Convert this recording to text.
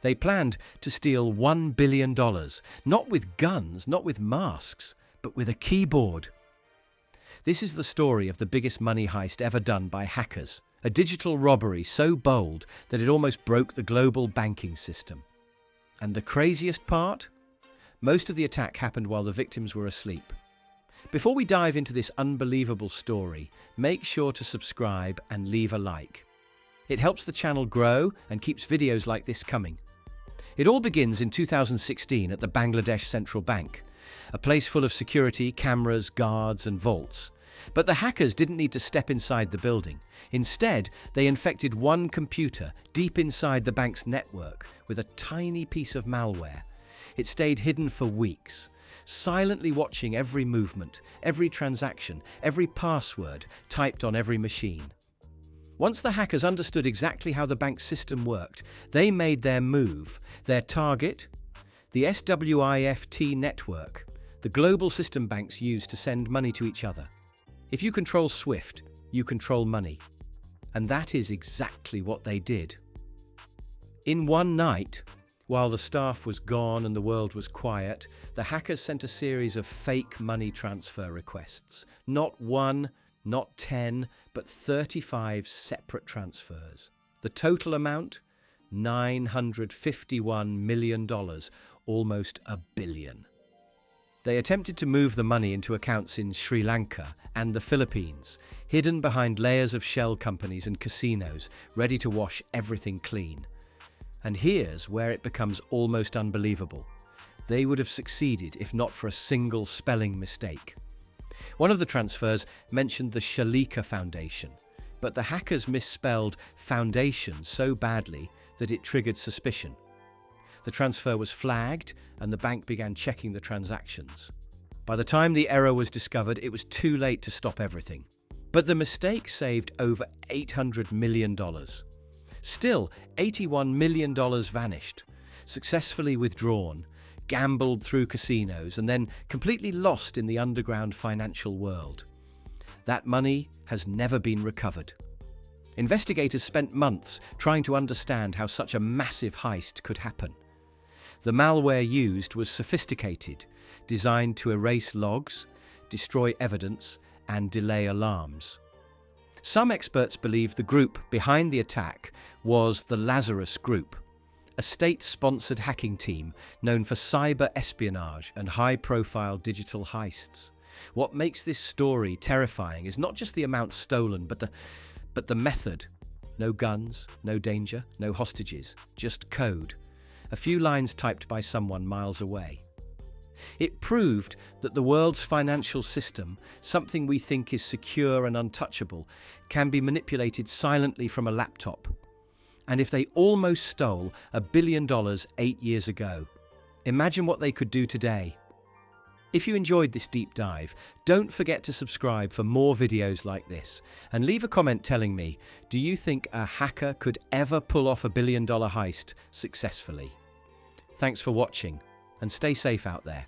They planned to steal $1 billion, not with guns, not with masks, but with a keyboard. This is the story of the biggest money heist ever done by hackers, a digital robbery so bold that it almost broke the global banking system. And the craziest part? Most of the attack happened while the victims were asleep. Before we dive into this unbelievable story, make sure to subscribe and leave a like. It helps the channel grow and keeps videos like this coming. It all begins in 2016 at the Bangladesh Central Bank, a place full of security, cameras, guards and vaults. But the hackers didn't need to step inside the building. Instead, they infected one computer deep inside the bank's network with a tiny piece of malware. It stayed hidden for weeks, silently watching every movement, every transaction, every password typed on every machine. Once the hackers understood exactly how the bank's system worked, they made their move. Their target? The SWIFT network, the global system banks use to send money to each other. If you control SWIFT, you control money. And that is exactly what they did. In one night, while the staff was gone and the world was quiet, the hackers sent a series of fake money transfer requests. Not one, not 10, but 35 separate transfers. The total amount? $951 million, almost $1 billion. They attempted to move the money into accounts in Sri Lanka and the Philippines, hidden behind layers of shell companies and casinos, ready to wash everything clean. And here's where it becomes almost unbelievable. They would have succeeded if not for a single spelling mistake. One of the transfers mentioned the Shalika Foundation, but the hackers misspelled foundation so badly that it triggered suspicion. The transfer was flagged and the bank began checking the transactions. By the time the error was discovered, it was too late to stop everything. But the mistake saved over $800 million. Still, $81 million vanished, successfully withdrawn, gambled through casinos, and then completely lost in the underground financial world. That money has never been recovered. Investigators spent months trying to understand how such a massive heist could happen. The malware used was sophisticated, designed to erase logs, destroy evidence, and delay alarms. Some experts believe the group behind the attack was the Lazarus Group, a state-sponsored hacking team known for cyber espionage and high-profile digital heists. What makes this story terrifying is not just the amount stolen, but the method. No guns, no danger, no hostages, just code. A few lines typed by someone miles away. It proved that the world's financial system, something we think is secure and untouchable, can be manipulated silently from a laptop. And if they almost stole $1 billion 8 years ago, imagine what they could do today. If you enjoyed this deep dive, don't forget to subscribe for more videos like this, and leave a comment telling me, do you think a hacker could ever pull off $1 billion heist successfully? Thanks for watching, and stay safe out there.